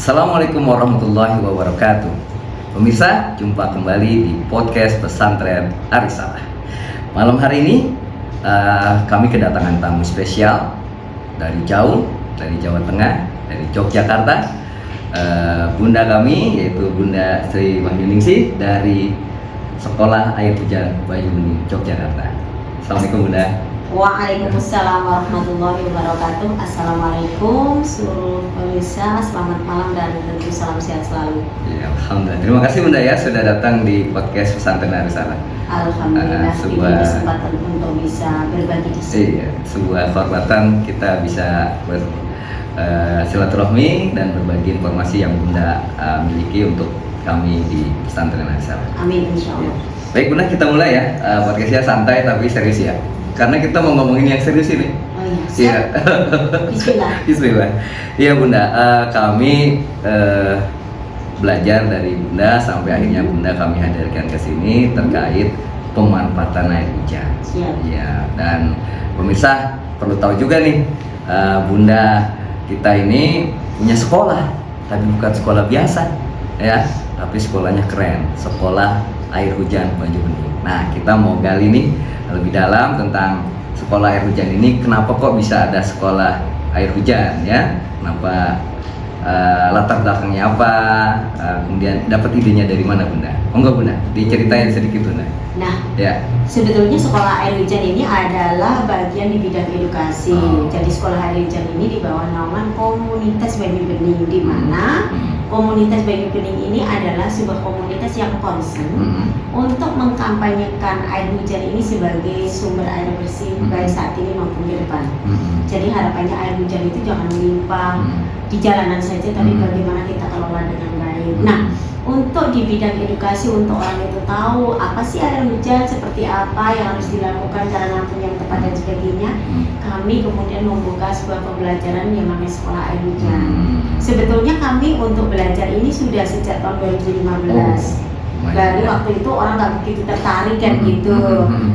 Assalamualaikum warahmatullahi wabarakatuh. Pemirsa, jumpa kembali di podcast Pesantren Arisalah. Malam hari ini kami kedatangan tamu spesial dari jauh, dari Jawa Tengah, dari Yogyakarta. Bunda kami yaitu Bunda Sri Wahyuningsih dari Sekolah Air Hujan Banyubening, Yogyakarta. Assalamualaikum Bunda. Waalaikumsalam warahmatullahi wabarakatuh. Assalamualaikum seluruh pemirsa, selamat malam dan tentu salam sehat selalu. Ya, alhamdulillah. Terima kasih Bunda ya sudah datang di podcast Pesantren Arisalah. Alhamdulillah diberi kesempatan untuk bisa berbagi di sini. Iya, sebuah kehormatan kita bisa silaturahmi dan berbagi informasi yang Bunda miliki untuk kami di Pesantren Arisalah. Amin insyaallah. Baik Bunda, kita mulai ya. Podcastnya santai tapi serius ya. Karena kita mau ngomongin yang serius ini. Oh iya. Bismillah. Bismillah. Iya Bunda, kami belajar dari Bunda sampai akhirnya Bunda kami hadirkan ke sini terkait pemanfaatan air hujan. Siap. Ya, dan pemirsa perlu tahu juga nih, Bunda kita ini punya sekolah, tapi bukan sekolah biasa, ya, tapi sekolahnya keren, Sekolah Air Hujan Banyubening. Nah, kita mau gali nih lebih dalam tentang sekolah air hujan ini. Kenapa kok bisa ada sekolah air hujan, ya? Kenapa, latar belakangnya apa? Kemudian dapat idenya dari mana Bunda? Enggak Bunda, diceritain sedikit Bunda. Nah, Ya. sebetulnya sekolah air hujan ini adalah bagian di bidang edukasi. Jadi sekolah air hujan ini di bawah naungan komunitas Banyubening, di mana komunitas Banyubening ini adalah sebuah komunitas yang concern untuk mengkampanyekan air hujan ini sebagai sumber air bersih baik saat ini maupun ke depan. Jadi harapannya air hujan itu jangan melimpah di jalanan saja, tapi bagaimana kita kelola dengan baik. Nah, untuk di bidang edukasi, untuk orang itu tahu apa sih air hujan, seperti apa yang harus dilakukan, cara ngatur yang tepat dan sebagainya, kami kemudian membuka sebuah pembelajaran yang namanya sekolah air hujan. Sebetulnya kami untuk belajar ini sudah sejak tahun 2015. Baru waktu itu orang nggak begitu tertarik kan gitu.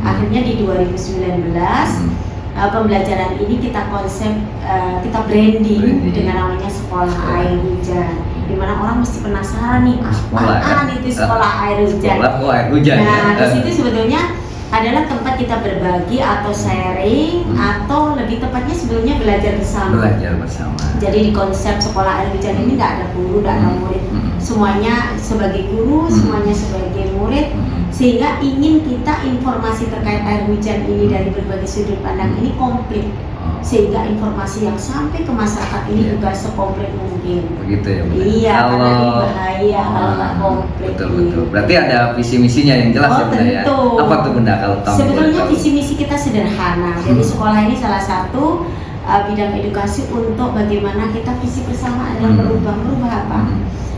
Akhirnya di 2019 pembelajaran ini kita konsep, kita branding dengan namanya sekolah air hujan. Dimana orang mesti penasaran nih, apaan itu sekolah air hujan? Sekolah air hujan. Nah, di situ sebetulnya adalah tempat kita berbagi atau sharing, atau lebih tepatnya sebetulnya belajar bersama. Belajar bersama. Jadi di konsep sekolah air hujan ini nggak ada guru, nggak ada murid, semuanya sebagai guru, semuanya sebagai murid, sehingga ingin kita informasi terkait air hujan ini dari berbagai sudut pandang ini komplit, sehingga informasi yang sampai ke masyarakat ini juga sekomplit mungkin. Begitu ya Bunda. Iya, karena ini bahaya kalau nggak komplit. Betul. Berarti ada visi misinya yang jelas ya Bunda ya. Tentu. Apa tuh Bunda kalau tahu? Sebetulnya visi misi kita sederhana. Jadi sekolah ini salah satu bidang edukasi untuk bagaimana kita visi bersama adalah merubah apa?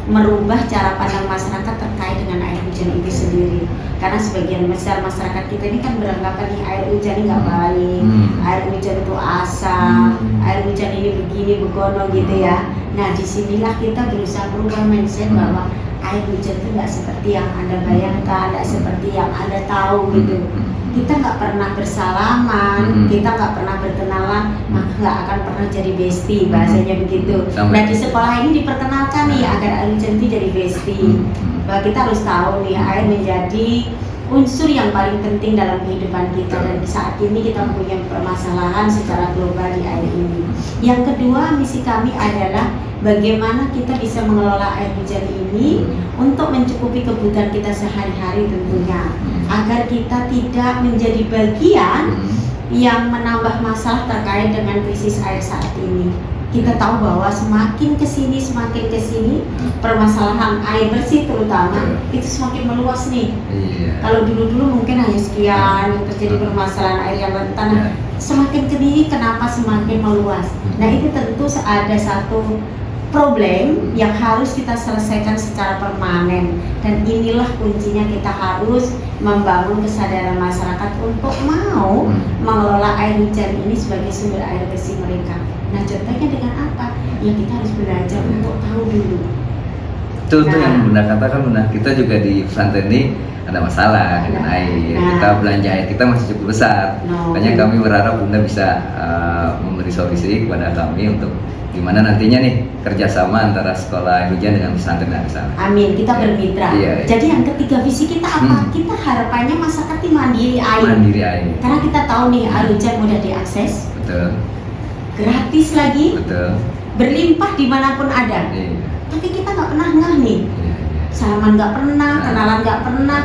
Merubah cara pandang masyarakat terkait dengan air hujan itu sendiri. Karena sebagian besar masyarakat kita ini kan beranggapan nih air hujan ini nggak baik, air hujan itu asam, air hujan ini begini begono gitu ya. Nah, disinilah kita berusaha merubah mindset bahwa air hujan itu nggak seperti yang Anda bayangkan, nggak seperti yang Anda tahu gitu. Kita nggak pernah bersalaman, kita nggak pernah berkenalan, maka nggak akan pernah jadi bestie, bahasanya begitu. Nah, di sekolah ini diperkenalkan nih agar air hujan itu jadi bestie. Bahwa kita harus tahu nih, air menjadi unsur yang paling penting dalam kehidupan kita, dan saat ini kita punya permasalahan secara global di air ini. Yang kedua, misi kami adalah bagaimana kita bisa mengelola air hujan ini untuk mencukupi kebutuhan kita sehari-hari tentunya, agar kita tidak menjadi bagian yang menambah masalah terkait dengan krisis air saat ini. Kita tahu bahwa semakin kesini permasalahan air bersih terutama itu semakin meluas nih. Kalau dulu mungkin hanya sekian terjadi permasalahan air yang rentan, semakin kesini kenapa semakin meluas? Nah, itu tentu ada satu problem yang harus kita selesaikan secara permanen, dan inilah kuncinya, kita harus membangun kesadaran masyarakat untuk mau mengelola air hujan ini sebagai sumber air bersih mereka. Nah, contohnya dengan apa? Ya, kita harus belajar untuk tahu dulu. Itu yang Bunda katakan Bunda, kita juga di pesantren ini ada masalah dengan air. Kita belanja air kita masih cukup besar. Makanya kami berharap Bunda bisa memberi solusi kepada kami untuk gimana nantinya nih kerjasama antara sekolah air hujan dengan pesantren Aris Salah. Amin, kita Ya. bermitra. Iya, iya. Jadi yang ketiga visi kita apa? Kita harapannya masyarakat ini mandiri air. Mandiri air. Karena kita tahu nih air hujan mudah diakses, Betul, gratis lagi, betul. berlimpah dimanapun ada. Iya, Tapi kita nggak pernah ngeh nih, iya, iya. salaman nggak pernah, kenalan nggak pernah,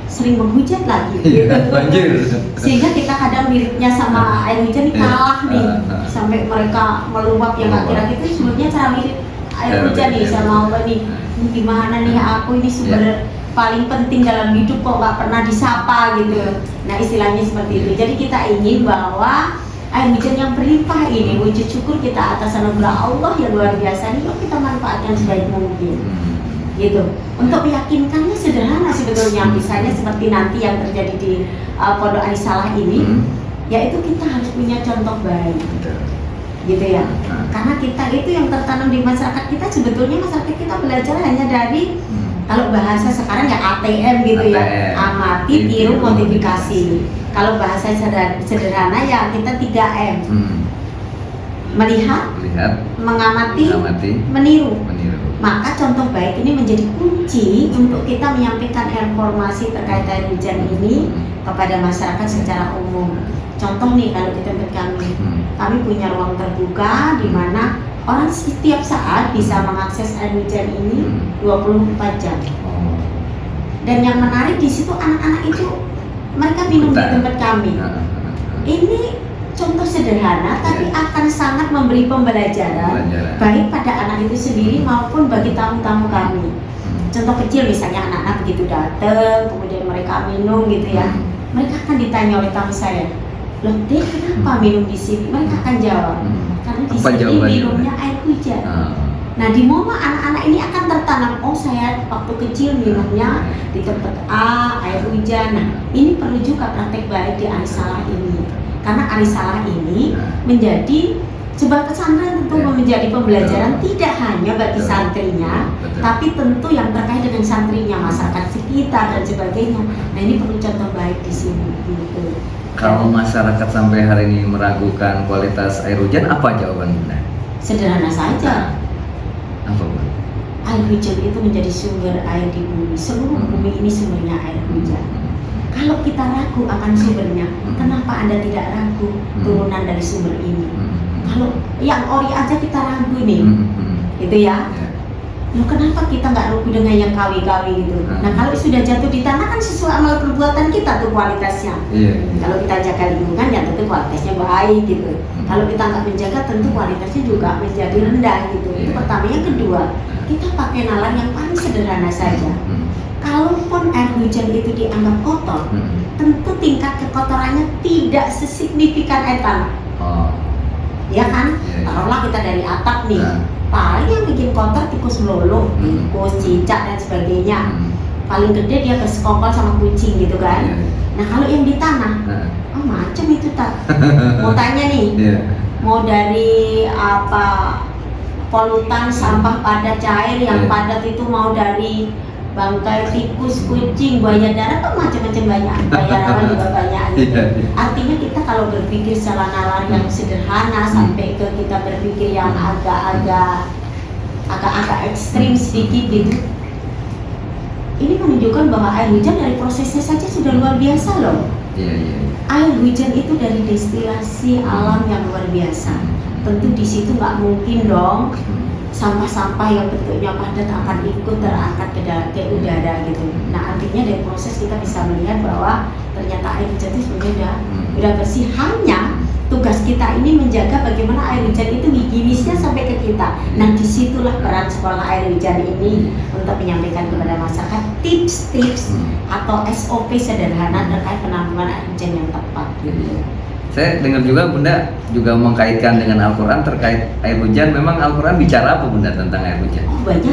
sering menghujat lagi. Iya, banjir. Sehingga kita kadang miripnya sama air hujan ini kalah nih, sampai mereka meluap yang nggak kira itu sebenarnya cara mirip air hujan nih sama apa nih. Ini gimana nih aku ini sumber paling penting dalam hidup kok nggak pernah disapa gitu. Nah istilahnya seperti itu. Jadi kita ingin bahwa air hujan yang berlimpah ini wujud syukur kita atas anugerah Allah yang luar biasa ini, yuk kita manfaatkan sebaik mungkin. Gitu. Untuk meyakinkannya sederhana sebetulnya, misalnya seperti nanti yang terjadi di Pondok Aris Salah ini, yaitu kita harus punya contoh baik, gitu ya. Karena kita itu yang tertanam di masyarakat kita, sebetulnya masyarakat kita belajar hanya dari kalau bahasa sekarang ya ATM gitu ya, amati, tiru, modifikasi. Kalau bahasa sederhana ya kita 3M, melihat, mengamati, meniru. Maka contoh baik ini menjadi kunci untuk kita menyampaikan informasi terkait air hujan ini kepada masyarakat secara umum. Contoh nih kalau di tempat kami punya ruang terbuka di mana orang setiap saat bisa mengakses air hujan ini 24 jam. Dan yang menarik di situ anak-anak itu mereka minum di tempat kami. Ini contoh sederhana tapi akan sangat memberi pembelajaran baik pada anak itu sendiri maupun bagi tamu-tamu kami. Contoh kecil misalnya anak-anak begitu datang kemudian mereka minum gitu ya, mereka akan ditanya oleh tamu saya, loh Dek kenapa minum di sini? Mereka akan jawab karena di sini minumnya air hujan. Nah di momen anak-anak ini akan tertanam, oh saya waktu kecil minumnya di tempat A air hujan. Nah ini perlu juga praktek baik di Aris Salah ini. Karena Aris Salah ini menjadi sebuah pesantren tentu menjadi pembelajaran tidak hanya bagi santrinya, tapi tentu yang terkait dengan santrinya, masyarakat sekitar dan sebagainya. Nah ini perlu contoh baik di sini. Gitu. Kalau masyarakat sampai hari ini meragukan kualitas air hujan, apa jawaban Bunda? Sederhana saja. Apa Bu? Air hujan itu menjadi sumber air di bumi. Seluruh bumi ini sumbernya air hujan. Kalau kita ragu akan sumbernya, kenapa Anda tidak ragu turunan dari sumber ini? Kalau yang ori aja kita ragu nih, gitu ya. Loh kenapa kita nggak ragu dengan yang kawi-kawi gitu? Nah kalau sudah jatuh di tanah kan sesuai amal perbuatan kita tuh kualitasnya. Kalau kita jaga lingkungan ya tentu kualitasnya baik gitu. Kalau kita nggak menjaga tentu kualitasnya juga menjadi rendah gitu. Itu pertama. Yang kedua, kita pakai nalar yang paling sederhana saja. Kalaupun air hujan itu dianggap kotor, tentu tingkat kekotorannya tidak sesignifikan air tanah. Ya kan? Taruhlah kita dari atap nih, paling yang bikin kotor tikus melulu, tikus, cicak dan sebagainya. Paling gede dia bersekongkol sama kucing gitu kan. Nah kalau yang di tanah, oh macam itu tak. Mau tanya nih, mau dari apa polutan sampah padat cair yang padat itu mau dari bangkai tikus, kucing, buaya darat kan macam-macam banyak, buaya rawan juga banyak gitu. Artinya kita kalau berpikir secara nalar yang sederhana sampai ke kita berpikir yang agak-agak ekstrim sedikit gitu, ini menunjukkan bahwa air hujan dari prosesnya saja sudah luar biasa loh. Air hujan itu dari destilasi alam yang luar biasa. Tentu di situ nggak mungkin dong sampah-sampah yang bentuknya padat akan ikut terangkat ke udara gitu. Nah artinya dari proses kita bisa melihat bahwa ternyata air hujan itu sebenarnya udah bersih. Hanya tugas kita ini menjaga bagaimana air hujan itu higienisnya sampai ke kita. Nah disitulah peran sekolah air hujan ini untuk menyampaikan kepada masyarakat tips-tips atau SOP sederhana terkait penampungan air hujan yang tepat gitu. Saya dengar juga Bunda juga mengkaitkan dengan Al-Quran terkait air hujan. Memang Al-Quran bicara apa Bunda tentang air hujan? Oh banyak,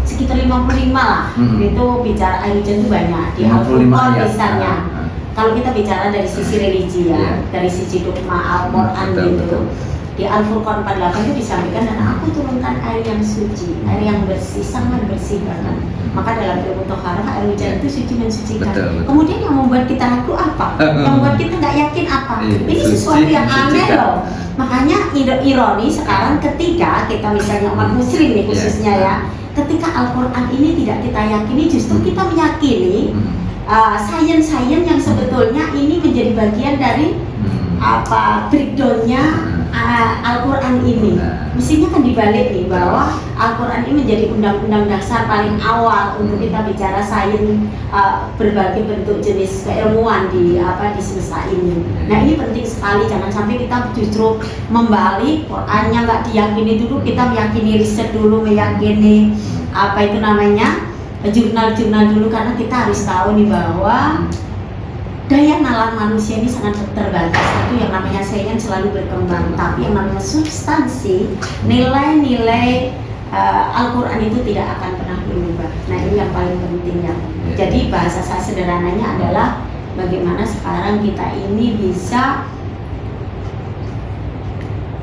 sekitar 55 lah. Itu bicara air hujan itu banyak. Di Al-Quran misalnya, kalau kita bicara dari sisi religi ya, dari sisi dogma Al-Quran gitu, Di Al-Furqan 48 itu disampaikan, dan aku turunkan air yang suci, air yang bersih, sangat bersih banget. Maka dalam ilmu toharah air hujan itu suci mensucikan. Betul. Kemudian yang membuat kita ragu apa? Yang membuat kita nggak yakin apa? Ini Suci sesuatu yang aneh mensucikan. loh. Makanya ironi sekarang ketika kita misalnya umat muslim nih khususnya ya, ketika Al-Quran ini tidak kita yakini, justru kita meyakini sains yang sebetulnya ini menjadi bagian dari breakdownnya Al-Quran ini. Mestinya kan dibalik nih, bahwa Al-Quran ini menjadi undang-undang dasar paling awal untuk kita bicara sains, berbagai bentuk jenis keilmuan di semesta ini. Nah ini penting sekali, jangan sampai kita justru membalik, Qurannya nggak diyakini dulu, kita meyakini riset dulu, meyakini jurnal-jurnal dulu, karena kita harus tahu nih bahwa daya nalar manusia ini sangat terbatas. Itu yang namanya sains selalu berkembang, tapi yang namanya substansi, nilai-nilai Al-Quran itu tidak akan pernah berubah. Nah ini yang paling penting ya. Jadi bahasa saya sederhananya adalah bagaimana sekarang kita ini bisa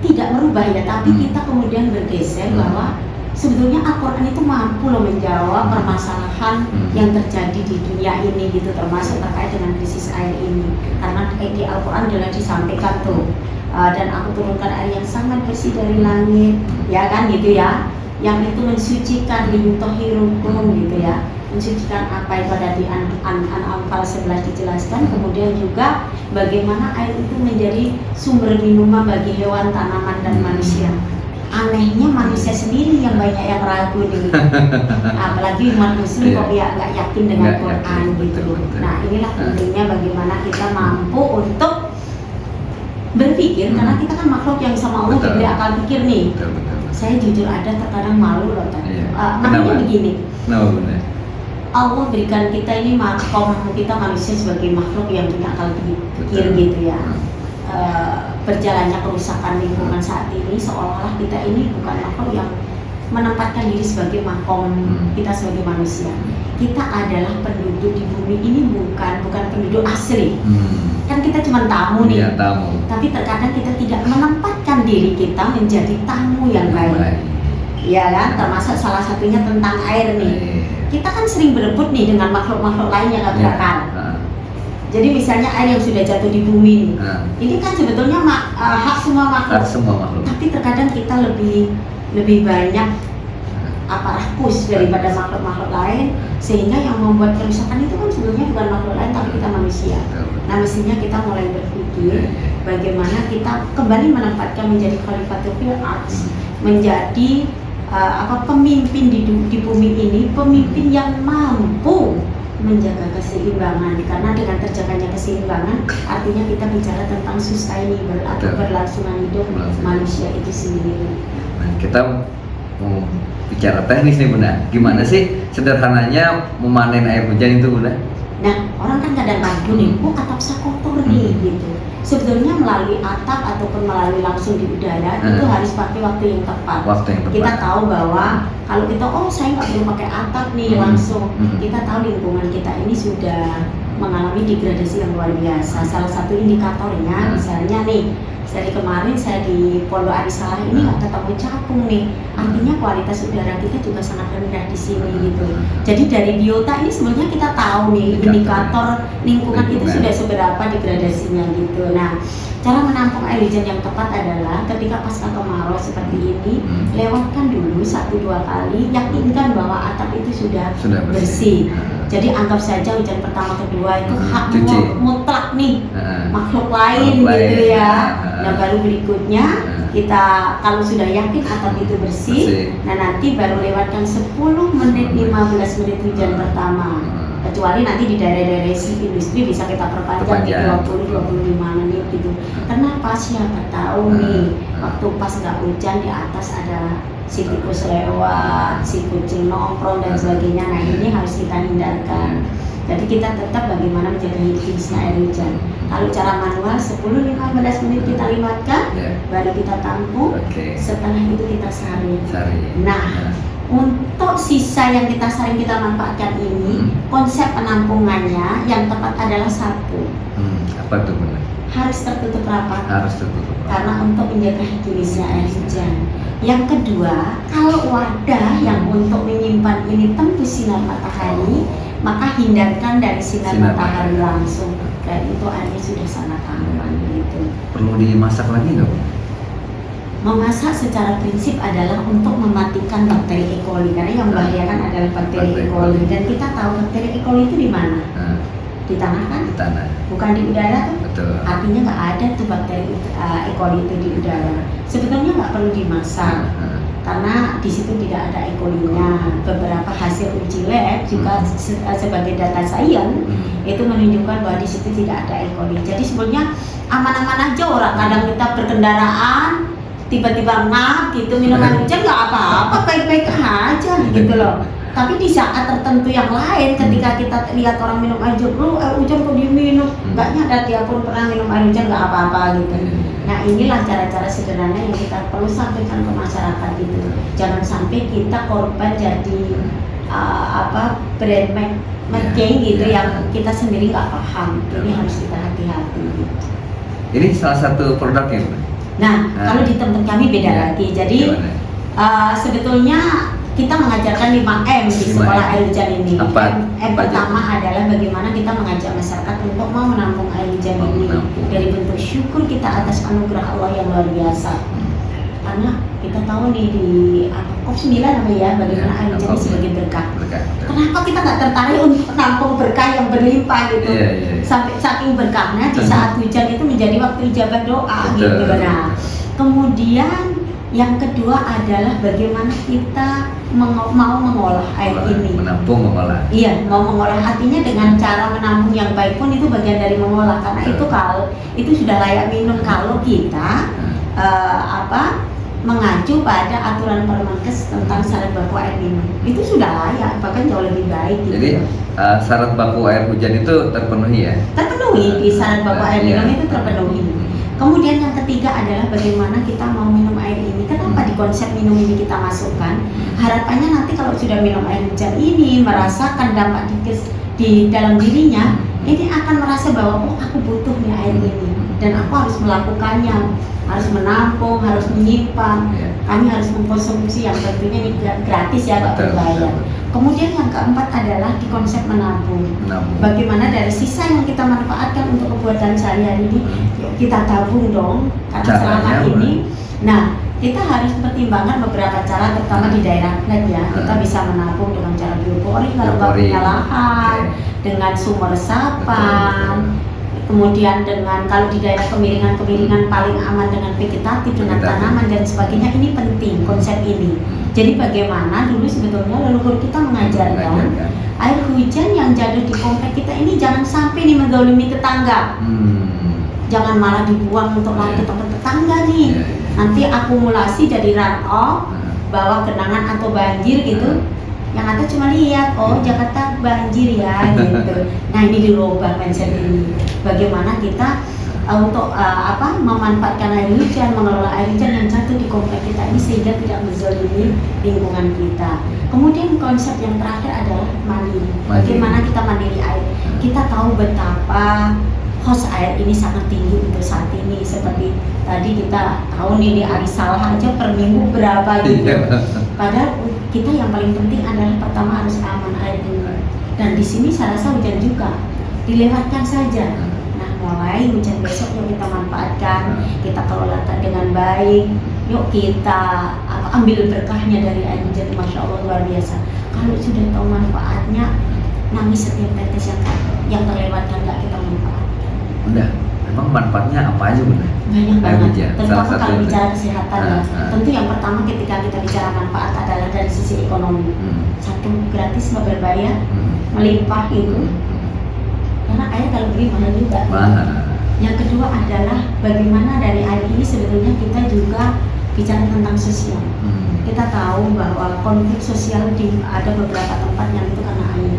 tidak merubah ya, tapi kita kemudian bergeser bahwa sebetulnya Al-Quran itu mampu loh menjawab permasalahan yang terjadi di dunia ini gitu, termasuk terkait dengan krisis air ini. Karena di Al-Quran adalah disampaikan tuh, dan aku turunkan air yang sangat bersih dari langit, ya kan gitu ya, yang itu mensucikan, liyutahhirukum gitu ya, mensucikan apa itu ada di Anfal 11 dijelaskan. Kemudian juga bagaimana air itu menjadi sumber minuman bagi hewan, tanaman, dan manusia. Anehnya manusia sendiri yang banyak yang ragu nih, apalagi umat muslim kok ya nggak yakin dengan Quran gitu. Nah inilah pentingnya bagaimana kita mampu untuk berpikir, karena kita kan makhluk yang sama Allah diberi akal pikir nih. Saya jujur ada terkadang malu loh tadi. Makanya begini, Allah berikan kita ini makom, kita manusia sebagai makhluk yang punya akal pikir gitu ya. Berjalannya kerusakan lingkungan saat ini, seolah-olah kita ini bukan makhluk yang menempatkan diri sebagai makom kita sebagai manusia. Kita adalah penduduk di bumi ini, bukan penduduk asli. Kan kita cuma tamu nih, tamu. Tapi terkadang kita tidak menempatkan diri kita menjadi tamu yang baik. Ya kan, termasuk salah satunya tentang air nih. Kita kan sering berebut nih dengan makhluk-makhluk lain yang tabrakan. Jadi misalnya air yang sudah jatuh di bumi ini kan sebetulnya hak semua makhluk. Tapi terkadang kita lebih banyak rakus daripada makhluk-makhluk lain, sehingga yang membuat kerusakan itu kan sebenarnya bukan makhluk lain tapi kita manusia. Nah mestinya kita mulai berpikir bagaimana kita kembali menempatkan menjadi khalifatul fil ardh, menjadi pemimpin di bumi ini, pemimpin yang mampu menjaga keseimbangan. Karena dengan terjaganya keseimbangan artinya kita bicara tentang sustainable atau berlangsungan hidup manusia itu sendiri. Nah, kita mau bicara teknis nih Bunda, gimana sih sederhananya memanen air hujan itu Bunda? Nah orang kan kadang ragu nih, atap saya kotor nih gitu. Sebetulnya melalui atap ataupun melalui langsung di udara itu harus pakai waktu yang tepat. Kita tahu bahwa kalau kita saya nggak perlu pakai atap nih langsung, kita tahu lingkungan kita ini sudah mengalami degradasi yang luar biasa. Salah satu indikatornya misalnya nih, dari kemarin saya di Pondok Arisalah ini nggak ketemu capung nih, artinya kualitas udara kita juga sangat rendah di sini gitu. Jadi dari biota ini sebenarnya kita tahu nih indikator lingkungan itu sudah seberapa degradasinya gitu. Nah cara menampung air hujan yang tepat adalah ketika pasca kemarau seperti ini, lewatkan dulu 1-2 kali, yakinkan bahwa atap itu sudah bersih. Jadi anggap saja hujan pertama kedua itu hak mutlak nih makhluk lain gitu ya. Nah baru berikutnya kita kalau sudah yakin atap itu bersih, nah nanti baru lewatkan 10 menit 15 menit hujan pertama. Kecuali nanti di daerah-daerah industri bisa kita perpanjang di 20-25 menit gitu. Kenapa? Siapa tahu nih waktu pas nggak hujan di atas ada si tikus lewat, si kucing nongkrong dan sebagainya. Nah ini harus kita hindarkan. Jadi kita tetap bagaimana menjaga higienisnya air hujan. Kalau cara manual 10-15 menit kita lewatkan, baru kita tampung. Setelah itu kita saring. Nah untuk sisa yang kita saring kita manfaatkan ini, konsep penampungannya yang tepat adalah 1. Apa tuh Bunda? harus tertutup rapat. Harus tertutup. Karena untuk menjaga higienisnya air hujan. Yang kedua, kalau wadah yang untuk menyimpan ini tembus sinar matahari, maka hindarkan dari sinar matahari langsung. Dan itu airnya sudah sangat aman gitu. Perlu dimasak lagi nggak, Bu? Memasak secara prinsip adalah untuk mematikan bakteri E. coli, karena yang membahayakan adalah bakteri E. coli. Dan kita tahu bakteri E. coli itu di mana? Di tanah kan? Di tanah. Bukan di udara tuh? Betul. Artinya nggak ada tuh bakteri E. coli itu di udara. Sebetulnya nggak perlu dimasak, karena di situ tidak ada E. coli-nya. Beberapa hasil uji lab juga sebagai data sains itu menunjukkan bahwa di situ tidak ada E. coli. Jadi sebenarnya aman-aman aja orang. Kadang kita berkendaraan tiba-tiba ngap gitu, minum air hujan nggak apa-apa, baik-baik aja gitu loh. Tapi di saat tertentu yang lain, ketika kita lihat orang minum air hujan kok dia minum, nggak nyadar dia pun pernah minum air hujan nggak apa-apa gitu. Nah inilah cara-cara sederhana yang kita perlu sampaikan ke masyarakat gitu. Jangan sampai kita korban jadi brand making gitu yang kita sendiri nggak paham. Ini harus kita hati-hati. Ini salah satu produknya, Bu. Nah, kalau di tempat kami beda lagi. Jadi sebetulnya kita mengajarkan 5M di sekolah air hujan ini. M pertama adalah bagaimana kita mengajak masyarakat untuk mau menampung air hujan ini dari bentuk syukur kita atas anugerah Allah yang luar biasa. Karena kita tahu nih di COP9 apa ya, bagaimana air hujan ini sebagai berkah. Kenapa kita nggak tertarik untuk menampung berkah yang berlimpah gitu? Sampai saking berkahnya di saat hujan itu menjadi waktu ijabah doa gitu. Nah, kemudian yang kedua adalah bagaimana kita mau mengolah air ini. Menampung, mengolah. Iya, mau mengolah, artinya dengan cara menampung yang baik pun itu bagian dari mengolah. Karena itu kalau itu sudah layak minum kalau kita mengacu pada aturan Permenkes tentang syarat baku air minum. Itu sudah layak, bahkan jauh lebih baik gitu. Jadi syarat baku air hujan itu terpenuhi ya? Terpenuhi, di syarat baku air minum itu terpenuhi. Kemudian yang ketiga adalah bagaimana kita mau minum air ini. Kenapa di konsep minum ini kita masukkan? Harapannya nanti kalau sudah minum air hujan ini, merasakan dampak di dalam dirinya, ini akan merasa bahwa oh aku butuh nih air ini dan aku harus melakukannya, harus menampung, harus menyimpan. Kami harus mengkonsumsi yang tentunya ini gratis ya, nggak berbayar. Kemudian yang keempat adalah di konsep menampung. Bagaimana dari sisa yang kita manfaatkan untuk kebutuhan sehari-hari ini, yuk kita tabung dong. Karena selama ini, nah kita harus pertimbangkan beberapa cara, terutama di daerah flat ya. Kita bisa menabung dengan cara bioporing kalau nggak punya lahan, dengan sumur resapan. Kemudian dengan kalau di daerah kemiringan paling aman dengan vegetatif, dengan tanaman dan sebagainya. Ini penting konsep ini. Jadi bagaimana dulu sebetulnya leluhur kita mengajarkan air hujan yang jatuh di komplek kita ini jangan sampai nih menzalimi tetangga. Jangan malah dibuang untuk lari ke tempat tetangga nih. Nanti akumulasi jadi runoff, bawa genangan atau banjir gitu. Yang ada cuma lihat, oh Jakarta banjir ya gitu. Nah ini dirubah mindset ini. Bagaimana kita untuk memanfaatkan air hujan, mengelola air hujan yang jatuh di komplek kita ini sehingga tidak menzalimi lingkungan kita. Kemudian konsep yang terakhir adalah mandiri. Bagaimana kita mandiri air? Kita tahu betapa cost air ini sangat tinggi untuk saat ini. Seperti tadi kita tahu nih di Arisalah aja per minggu berapa gitu. Padahal kita yang paling penting adalah pertama harus aman air ini. Dan di sini saya rasa hujan juga dilewatkan saja. Nah mulai hujan besok yuk kita manfaatkan, kita kelolakan dengan baik. Yuk kita ambil berkahnya dari air hujan. Masya Allah luar biasa. Kalau sudah tahu manfaatnya, nangis setiap tetes yang terlewatkan nggak kita manfaatkan. Udah, memang manfaatnya apa aja Bunda? Banyak banget, terutama kalau itu bicara kesehatan ya. Tentu yang pertama ketika kita bicara manfaat adalah dari sisi ekonomi. Satu, gratis nggak berbayar, melimpah itu. Karena air kalau beli mahal juga. Yang kedua adalah bagaimana dari air ini sebetulnya kita juga bicara tentang sosial. Kita tahu bahwa konflik sosial ada beberapa tempat yang itu karena air.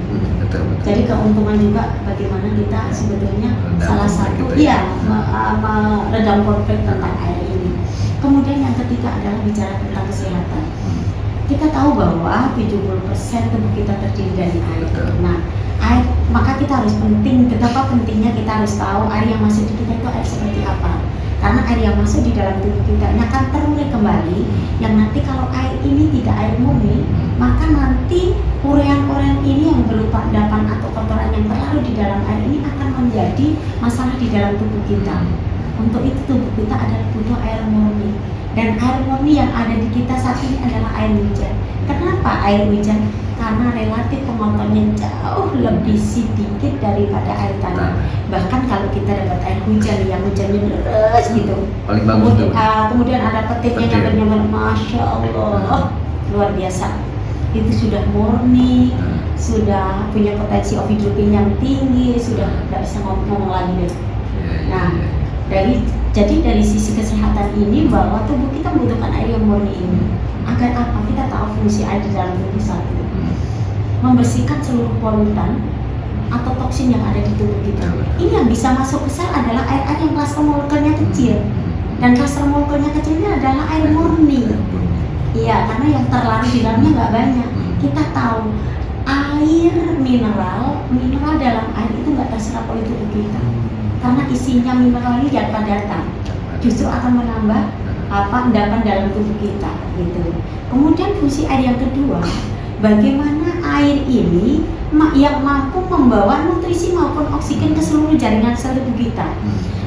Jadi keuntungan juga bagaimana kita sebetulnya salah satu meredam konflik tentang air ini. Kemudian yang ketiga adalah bicara tentang kesehatan. Kita tahu bahwa 70% tubuh kita terdiri dari air. Nah, air, maka kita harus betapa pentingnya kita harus tahu air yang masuk di kita itu air seperti apa. Karena air yang masuk di dalam tubuh kita ini akan terurai kembali, yang nanti kalau air ini tidak air murni, maka nanti urean-urean ini yang berupa endapan atau kotoran yang terlarut di dalam air ini akan menjadi masalah di dalam tubuh kita. Untuk itu tubuh kita adalah butuh air murni, dan air murni yang ada di kita saat ini adalah air hujan. Kenapa air hujan? Karena relatif pengotornya jauh lebih sedikit daripada air tanah. Bahkan kalau kita dapat air hujan yang hujannya deras gitu, paling bagus tuh. Kemudian ada petirnya nyamber, masya Allah, luar biasa. Itu sudah murni, sudah punya potensi ovidropin yang tinggi, sudah tidak bisa ngomong lagi deh. Nah, jadi dari sisi kesehatan ini, bahwa tubuh kita membutuhkan air yang murni ini. Agar apa? Kita tahu fungsi air di dalam tubuh satu, membersihkan seluruh polutan atau toksin yang ada di tubuh kita. Ini yang bisa masuk ke sel adalah air-air yang klaster molekulnya kecil, dan klaster molekulnya kecilnya adalah air murni. Iya, karena yang terlarut di dalamnya nggak banyak. Kita tahu air mineral dalam air itu nggak terserap oleh tubuh kita, karena isinya mineral ini datang, justru akan menambah endapan dalam tubuh kita gitu. Kemudian fungsi air yang kedua, bagaimana air ini yang mampu membawa nutrisi maupun oksigen ke seluruh jaringan sel tubuh kita.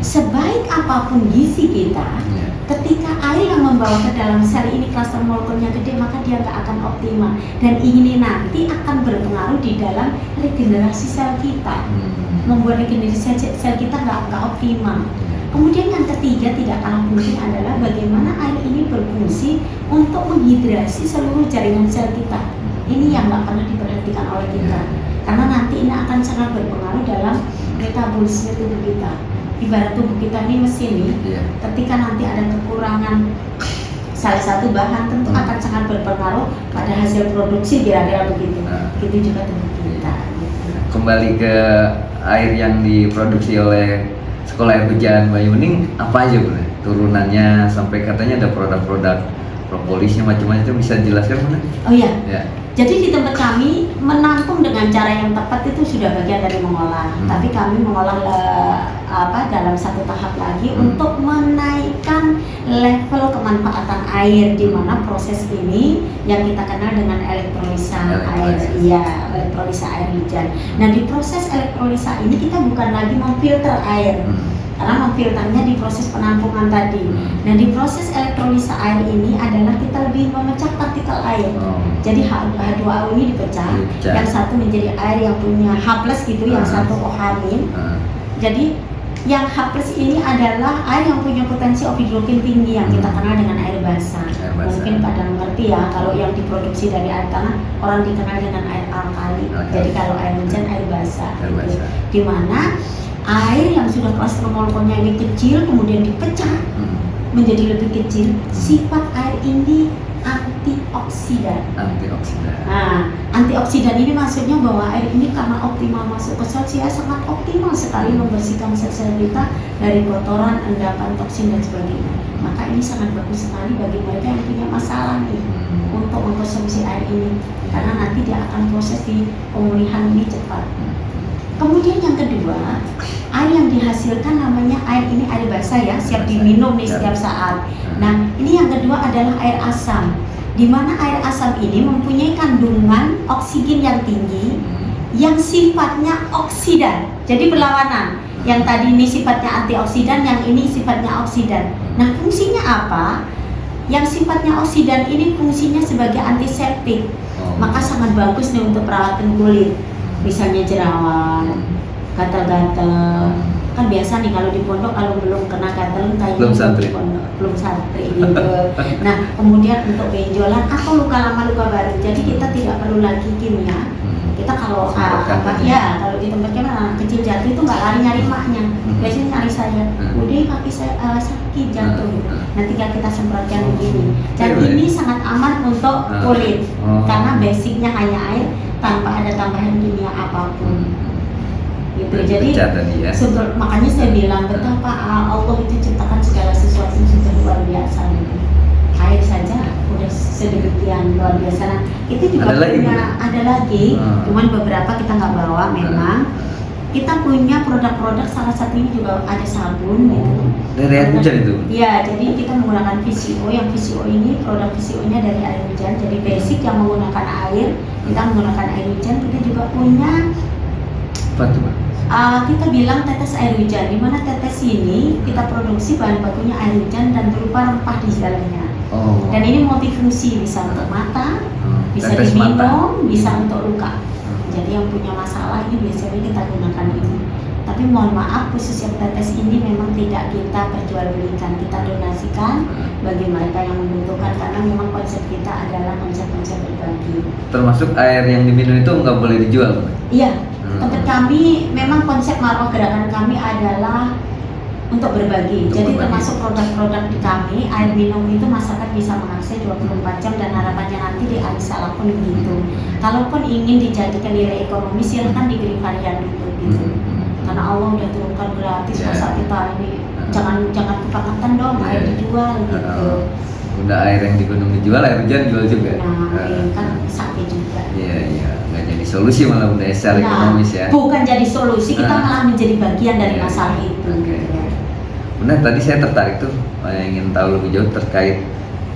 Sebaik apapun gizi kita, ketika air yang membawa ke dalam sel ini klaster molekulnya gede, maka dia nggak akan optimal, dan ini nanti akan berpengaruh di dalam regenerasi sel kita, membuat regenerasi sel kita nggak optimal. Kemudian yang ketiga tidak kalah penting adalah bagaimana air ini berfungsi untuk menghidrasi seluruh jaringan sel kita. Ini yang nggak pernah diperhatikan oleh kita, karena nanti ini akan sangat berpengaruh dalam metabolisme tubuh kita. Ibarat tubuh kita ini mesin nih, ketika nanti ada kekurangan salah satu bahan, tentu akan sangat berpengaruh pada hasil produksi, kira-kira begitu. Begitu juga tubuh kita. Kembali ke air yang diproduksi oleh Sekolah Air Hujan Banyuning, apa aja Bunda? Turunannya sampai katanya ada produk-produk propolisnya macam-macam, itu bisa dijelaskan Bunda? Oh iya. Ya. Jadi di tempat kami menampung dengan cara yang tepat itu sudah bagian dari mengolah. Tapi kami mengolah dalam satu tahap lagi untuk menaikkan level kemanfaatan air, di mana proses ini yang kita kenal dengan elektrolisa air, elektrolisa air hujan. Nah, di proses elektrolisa ini kita bukan lagi memfilter air, karena memfilternya di proses penampungan tadi. Nah, di proses elektrolisa air ini adalah kita lebih memecah partikel air. Jadi H2O ini dipecah, yang satu menjadi air yang punya H+ gitu, yang satu OH-. Jadi yang H+ ini adalah air yang punya potensi ovidropin tinggi, yang kita kenal dengan air basah. Mungkin pada mengerti ya, kalau yang diproduksi dari air tanah orang dikenal dengan air alkali. Jadi kalau air hujan air basah. Gitu. Di mana air yang sudah klaster molekulnya ini kecil kemudian dipecah menjadi lebih kecil, sifat air ini antioksidan. Nah, antioksidan ini maksudnya bahwa air ini karena optimal masuk ke sel, dia sangat optimal sekali membersihkan sel-sel kita dari kotoran, endapan, toksin dan sebagainya. Maka ini sangat bagus sekali bagi mereka yang punya masalah nih untuk mengkonsumsi air ini, karena nanti dia akan proses di pemulihan ini cepat. Kemudian yang kedua, air yang dihasilkan namanya air ini air basah ya, siap diminum nih setiap saat. Nah, ini yang kedua adalah air asam, di mana air asam ini mempunyai kandungan oksigen yang tinggi, yang sifatnya oksidan. Jadi berlawanan. Yang tadi ini sifatnya antioksidan, yang ini sifatnya oksidan. Nah, fungsinya apa? Yang sifatnya oksidan ini fungsinya sebagai antiseptik, maka sangat bagus nih untuk perawatan kulit. Misalnya jerawat, gatal-gatal, kan biasa nih kalau di pondok kalau belum kena gatal kayaknya belum santri gitu. Nah, kemudian untuk benjolan atau luka lama, luka baru, jadi kita tidak perlu lagi kimia. Kita kalau kalau di tempat kami anak kecil jatuh itu nggak lari nyari emaknya, biasanya nyari saya. Udah kaki saya sakit jatuh, nanti kita semprotkan begini. Dan ini sangat aman untuk kulit, karena basicnya hanya air tanpa ada tambahan kimia apapun. Gitu. Jadi makanya saya bilang betapa Allah itu ciptakan segala sesuatu sudah luar biasa gitu. Air saja udah udah sedemikian luar biasa. Nah, itu juga Ada lagi, punya, Bunda? ada lagi, cuman beberapa kita nggak bawa memang. Kita punya produk-produk, salah satunya juga ada sabun gitu. Dari air hujan itu? Iya, jadi kita menggunakan VCO. Yang VCO ini produk VCO-nya dari air hujan. Jadi basic yang menggunakan air, kita menggunakan air hujan. Kita juga punya Apa tuh, Mbak? kita bilang tetes air hujan. Di mana tetes ini kita produksi bahan bakunya air hujan dan berupa rempah di dalamnya. Oh. Dan ini multifungsi, bisa untuk mata, bisa Tetes mata. diminum, bisa untuk luka. Jadi yang punya masalah ini biasanya kita gunakan ini. Tapi mohon maaf, khusus yang tetes ini memang tidak kita perjualbelikan, kita donasikan bagi mereka yang membutuhkan, karena memang konsep kita adalah konsep-konsep berbagi. Termasuk air yang diminum itu nggak boleh dijual, Mbak? Iya, tempat kami memang konsep marwah gerakan kami adalah untuk berbagi. Untuk Jadi berbagi. termasuk produk-produk di kami, air minum itu masyarakat bisa mengakses 24 jam dan harapannya nanti di Alisala pun begitu. Kalaupun ingin dijadikan nilai ekonomi, silahkan diberi varian dulu gitu. Karena Allah udah turunkan gratis, Ya. masa kita ini jangan kebangetan dong, Ya. air dijual gitu. Udah air yang di gunung dijual, air hujan jual juga. Nah, ini kan sakit juga. Iya, iya, nggak jadi solusi malah Bunda secara ekonomis ya. Bukan jadi solusi, kita Nah. malah menjadi bagian dari Iya, masalah iya. itu. Oke. gitu. Bunda, tadi saya tertarik tuh ingin tahu lebih jauh terkait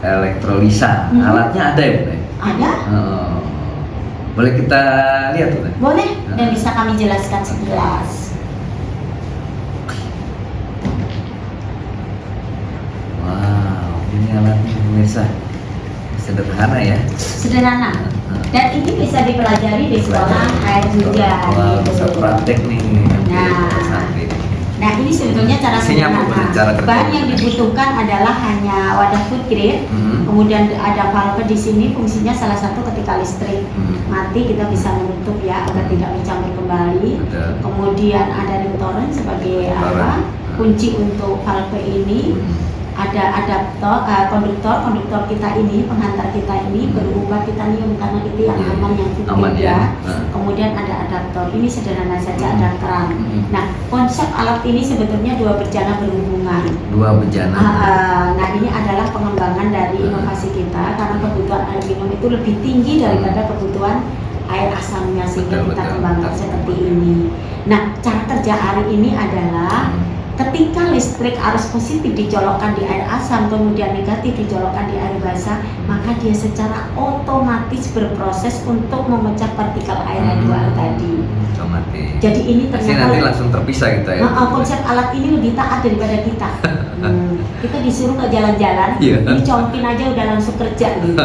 elektrolisa. Alatnya ada ya, Bunda? Ada? Boleh kita lihat, Bunda? Boleh, dan Nah. bisa kami jelaskan sekilas. Wow, ini alatnya pemirsa. Sederhana ya. Sederhana. Dan ini bisa dipelajari di sekolah air hujan. Wah, gitu. bisa praktek nih. Nah. Sampai. Nah, ini sebetulnya cara Isinya apa, sederhana. Bunda? Cara kerja. Bahan yang dibutuhkan adalah hanya wadah food grade, kemudian ada valve di sini, fungsinya salah satu ketika listrik mati kita bisa menutup ya agar tidak mencampur kembali. Betul. Kemudian ada ring torrent sebagai apa? Kunci untuk valve ini. Ada adaptor, konduktor kita ini, penghantar kita ini berubah titanium karena itu yang Iya. aman, yang Aman tidak. ya. Kemudian ada adaptor, ini sederhana saja, ada keran. Nah, konsep alat ini sebetulnya dua bejana berhubungan. Dua bejana. Nah, ini adalah pengembangan dari inovasi kita karena kebutuhan air minum itu lebih tinggi daripada kebutuhan air asamnya, sehingga Betul, kita betul. kembangkan seperti ini. Nah, cara kerja ARI ini adalah ketika listrik arus positif dicolokkan di air asam, kemudian negatif dicolokkan di air basah, maka dia secara otomatis berproses untuk memecah partikel air H2O tadi. Otomatis. Jadi ini Pasti ternyata nanti langsung terpisah gitu ya. konsep alat ini lebih taat daripada kita. Kita disuruh ke jalan-jalan, Iya. ini compin aja udah langsung kerja gitu.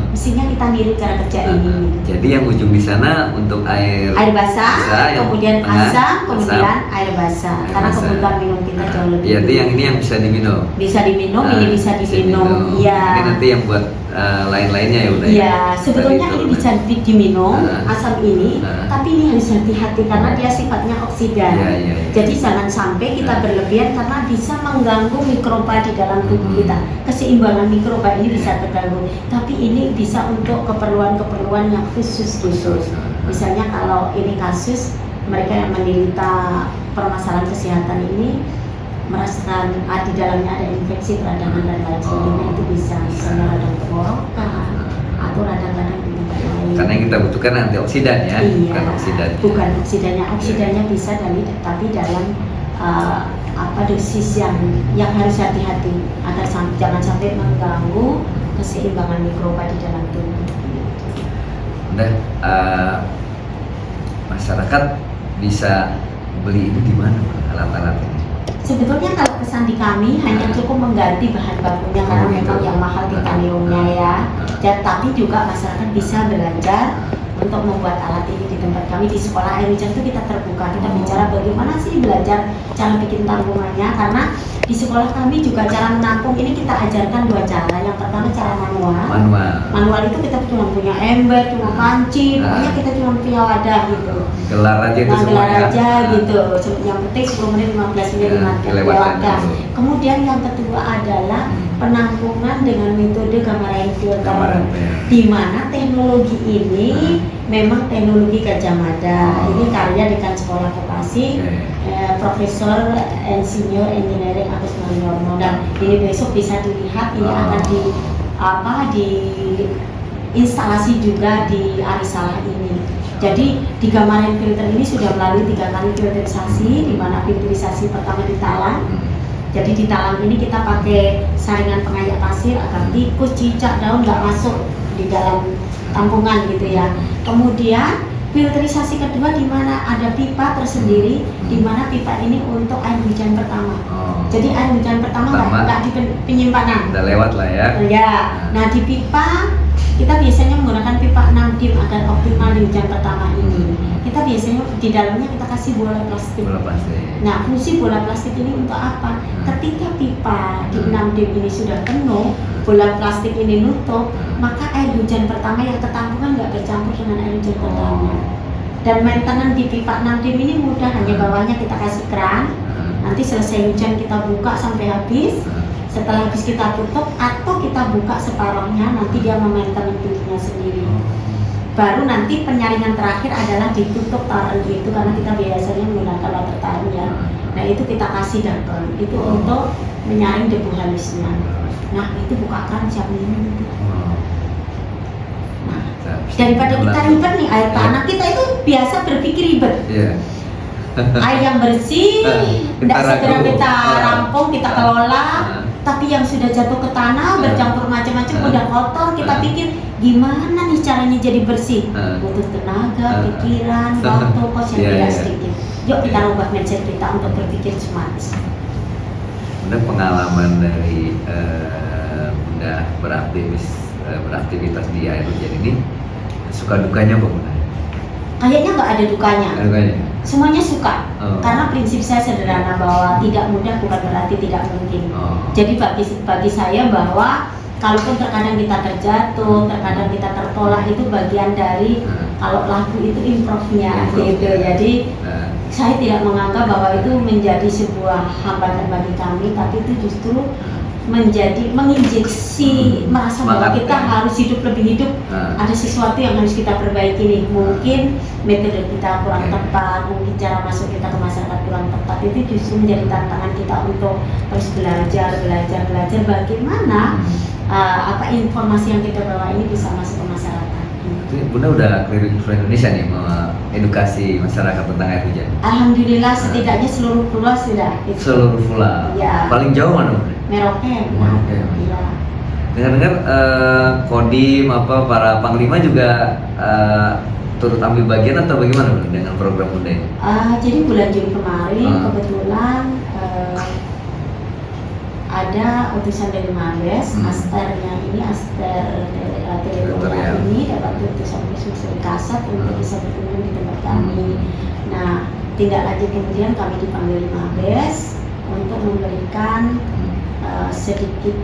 Mestinya kita niru cara kerja ini. Jadi yang ujung di sana untuk air Basah, yang kemudian tengah, asam, kemudian asam. air basah. Air Karena basah. kebutuhan minum kita jauh lebih Jadi tinggi. yang ini yang bisa diminum. Bisa diminum, Nah, ini bisa diminum. Iya. Ini nanti yang buat lain-lainnya ya udah. Iya, sebetulnya Tadi itu, ini bisa diminum Nah. asam ini, Nah. tapi ini harus hati-hati karena dia sifatnya oksidan. Iya, iya, iya. Jadi jangan sampai kita Nah. berlebihan karena bisa mengganggu mikroba di dalam tubuh kita. Keseimbangan mikroba ini bisa terganggu. Tapi ini bisa untuk keperluan-keperluan yang khusus. Misalnya kalau ini kasus mereka yang menderita permasalahan kesehatan ini merasakan di dalamnya ada infeksi peradangan dan lain sebagainya, itu bisa misalnya radang tenggorokan atau radang-radang di tempat lain. Karena yang kita butuhkan antioksidan ya, Iya, bukan oksidan. bukan oksidannya. Oksidannya bisa tapi dalam dosis yang harus hati-hati agar jangan sampai mengganggu keseimbangan mikroba di dalam tubuh. Udah, masyarakat bisa beli ini di mana alat-alat ini? Sebetulnya kalau pesan di kami hanya cukup mengganti bahan bakunya karena Oh, gitu. memang yang mahal titaniumnya ya. Dan tapi juga masyarakat bisa belajar untuk membuat alat ini di tempat kami di sekolah air hujan itu kita terbuka, kita bicara bagaimana sih belajar cara bikin tampungannya, karena di sekolah kami juga cara menampung ini kita ajarkan dua cara. Yang pertama cara manual. Manual itu kita cuma punya ember, cuma panci, pokoknya kita cuma punya wadah gitu. Gelar aja itu semua Gelar ya. aja gitu. Yang penting 10 menit 15 menit dilewatkan dulu. Kemudian yang kedua adalah penampungan dengan metode gamma ray filter. Gamma ray, ya. Di mana teknologi ini memang teknologi Gajah Mada. Ini karya dekan sekolah vokasi Profesor Insinyur Engineering Agus Mariono, dan ini besok bisa dilihat ini akan instalasi juga di Arisalah ini. Jadi 3 marine filter ini sudah melalui 3 kali filterisasi, di mana filterisasi pertama di talang. Jadi di talang ini kita pakai saringan pengayak pasir agar tikus, cicak, daun nggak masuk di dalam tampungan gitu ya. Kemudian filterisasi kedua di mana ada pipa tersendiri, di mana pipa ini untuk air hujan pertama. Jadi air hujan pertama nggak di penyimpanan. Udah lewat lah ya. Ya. Nah di pipa kita biasanya menggunakan pipa 6 dim agar optimal di hujan pertama ini. Kita biasanya di dalamnya kita kasih bola plastik. Bola plastik. Nah fungsi bola plastik ini untuk apa? Ketika pipa di 6 dim ini sudah penuh, bola plastik ini nutup, maka air hujan pertama yang ketampungan nggak bercampur dengan air hujan pertama. Dan maintenance di pipa 6 dim ini mudah, hanya bawahnya kita kasih keran. Nanti selesai hujan kita buka sampai habis. Setelah habis kita tutup atau kita buka separuhnya, nanti dia memainkan pintunya sendiri. Baru nanti penyaringan terakhir adalah ditutup taran itu, karena kita biasanya menggunakan water taran ya. Nah itu kita kasih dakon, itu untuk menyaring debu halusnya. Nah itu buka keran siap minum. Nah daripada kita ribet nih air tanah, kita itu biasa berpikir ribet. Air yang bersih, tidak segera kita rampung, kita kelola. Tapi yang sudah jatuh ke tanah, bercampur macam-macam, udah kotor, kita pikir gimana nih caranya jadi bersih. Butuh tenaga, pikiran, waktu, kos yang tidak sedikit. Yuk kita ubah mindset kita untuk berpikir smart. Bunda, pengalaman dari Bunda beraktivitas di air hujan ini, suka dukanya apa Bunda? Kayaknya nggak ada dukanya. Semuanya suka. Karena prinsip saya sederhana, bahwa tidak mudah bukan berarti tidak mungkin. Jadi bagi saya bahwa kalaupun terkadang kita terjatuh, terkadang kita tertolak, itu bagian dari kalau lagu itu improve-nya gitu. Jadi saya tidak menganggap bahwa itu menjadi sebuah hambatan bagi kami, tapi itu justru menginjeksi merasa bahwa kita harus hidup lebih hidup. Ada sesuatu yang harus kita perbaiki nih. Mungkin metode kita kurang tepat, mungkin cara masuk kita ke masyarakat kurang tepat. Itu justru menjadi tantangan kita untuk terus belajar bagaimana informasi yang kita bawa ini bisa masuk ke masyarakat. Bunda udah keliling seluruh Indonesia nih edukasi masyarakat tentang air hujan. Alhamdulillah setidaknya seluruh pulau sudah. Seluruh pulau. Ya. Paling jauh mana Bunda? Merauke. Iya. Dengar-dengar Kodim para panglima juga turut ambil bagian atau bagaimana Bunda dengan program Bunda ini? Jadi bulan Juni kemarin kebetulan ada utusan dari Mabes, asternya ini, aster teritorial ini dapat utusan khusus dari Kasat untuk bisa berkunjung di tempat kami. Nah, tindak lanjut kemudian kami dipanggil di Mabes untuk memberikan sedikit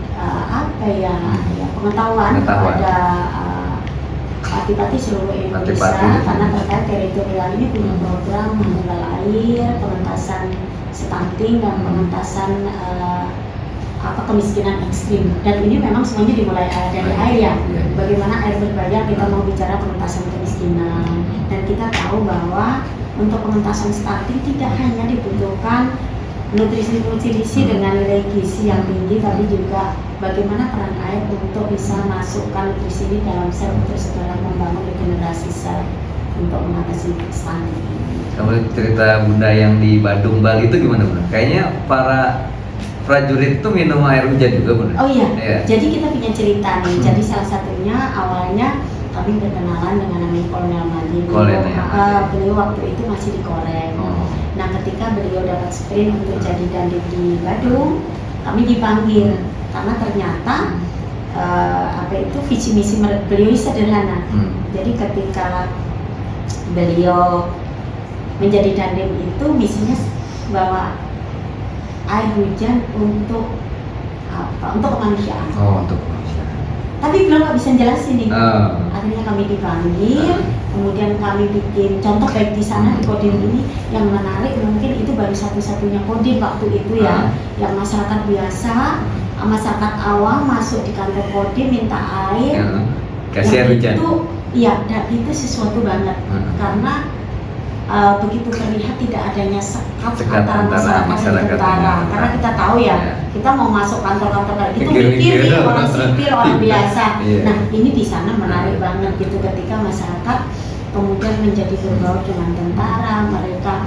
pengetahuan kepada pati-pati seluruh Indonesia, karena terkait teritorial ini punya program menanggal air, pengentasan stunting dan pengentasan kemiskinan ekstrim. Dan ini memang semuanya dimulai dari air ya. Bagaimana air berbayar, kita mau bicara pengentasan kemiskinan. Dan kita tahu bahwa untuk pengentasan stunting tidak hanya dibutuhkan nutrisi dengan nilai gizi yang tinggi, tapi juga bagaimana peran air untuk bisa masukkan nutrisi ini dalam sel untuk segera membangun regenerasi sel untuk mengatasi stunting. Kalau cerita Bunda yang di Badung, Bali itu gimana Bunda? Kayaknya para prajurit itu minum air hujan juga Bunda? Oh iya, jadi kita punya cerita nih. Jadi salah satunya awalnya kami berkenalan dengan namanya Kolonel Madi. Beliau waktu itu masih di Korem. Nah ketika beliau dapat sprint untuk jadi dandim di Badung, kami dipanggil karena ternyata visi misi beliau sederhana. Jadi ketika beliau menjadi dandim itu misinya bahwa air hujan untuk kemanusiaan. Untuk kemanusiaan. Tapi belum nggak bisa jelasin nih. Akhirnya kami dipanggil, kemudian kami bikin contoh baik di sana di Kodim ini. Yang menarik mungkin itu baru satu-satunya Kodim waktu itu ya, yang masyarakat biasa, masyarakat awam masuk di kantor Kodim minta air. Kasih air hujan. Itu, iya, dan itu sesuatu banget karena begitu terlihat tidak adanya sekat Sekat antara masyarakat dan tentara. Karena kita tahu ya, kita mau masuk kantor-kantor kayak gitu mikir nih orang sipil, orang biasa. Nah ini di sana menarik banget gitu ketika masyarakat kemudian menjadi bergaul dengan tentara, mereka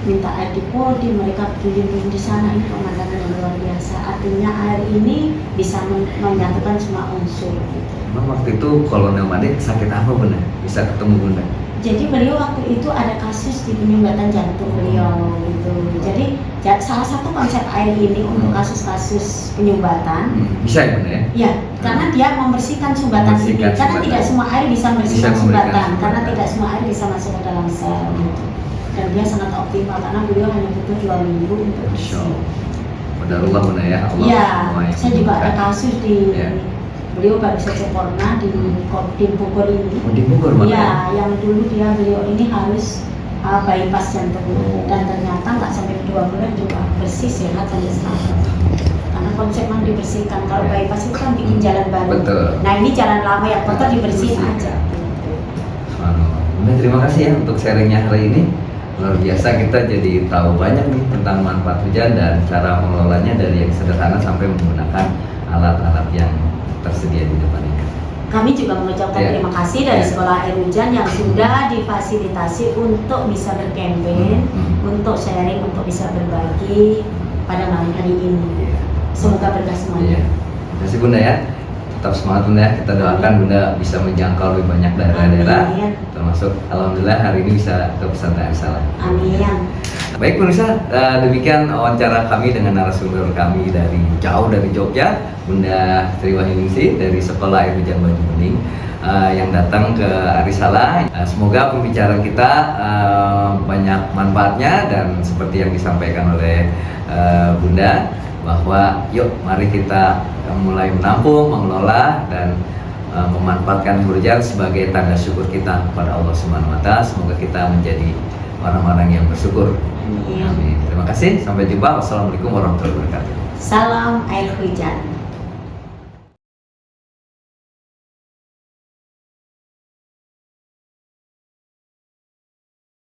minta air di Polri, mereka berlindung di sana. Ini pemandangan yang luar biasa. Artinya air ini bisa menyatukan semua unsur. Gitu. Emang waktu itu Kolonel Made sakit apa Bunda? Bisa ketemu Bunda? Jadi beliau waktu itu ada kasus di penyumbatan jantung beliau gitu. Jadi salah satu konsep air ini untuk kasus-kasus penyumbatan. Bisa ya Bunda ya? Ya, karena dia membersihkan sumbatan ini. Karena tidak semua air bisa membersihkan sumbatan. Karena tidak semua air bisa masuk ke dalam sel. Gitu. Dan dia sangat optimal karena beliau hanya butuh 2 minggu untuk bersih. Qadarullah Bunda ya. Allah. Iya, saya juga ada kasus di beliau baru saja pernah di Bogor ini. Oh, di Bogor mana? Iya, yang dulu beliau ini harus bypass jantung dan ternyata nggak sampai 2 bulan juga bersih sehat sampai sekarang. Karena konsepnya dibersihkan. Kalau bypass itu kan bikin jalan baru. Betul. Nah ini jalan lama yang kotor dibersihin aja. Bunda, terima kasih ya untuk sharingnya hari ini. Luar biasa, kita jadi tahu banyak nih tentang manfaat hujan dan cara mengelolanya dari yang sederhana sampai menggunakan alat-alat yang tersedia di depan ini. Kami juga mengucapkan terima kasih dari Sekolah Air Hujan yang sudah difasilitasi untuk bisa berkempen, untuk sharing, untuk bisa berbagi pada malam hari ini. Semoga berkah semuanya. Terima kasih Bunda ya. Tetap semangat Bunda, kita doakan Bunda bisa menjangkau lebih banyak daerah-daerah, termasuk alhamdulillah hari ini bisa ke pesantren Al-Salam. Amin. Baik pemirsa, demikian wawancara kami dengan narasumber kami dari jauh dari Jogja, Bunda Triwahyuningsih dari Sekolah Air Hujan Batu Bening yang datang ke Arisala. Semoga pembicaraan kita banyak manfaatnya dan seperti yang disampaikan oleh Bunda, bahwa yuk mari kita mulai menampung, mengelola dan memanfaatkan hujan sebagai tanda syukur kita kepada Allah Subhanahu wa Ta'ala. Semoga kita menjadi orang-orang yang bersyukur. Amin. Terima kasih. Sampai jumpa. Wassalamualaikum warahmatullahi wabarakatuh. Salam air hujan.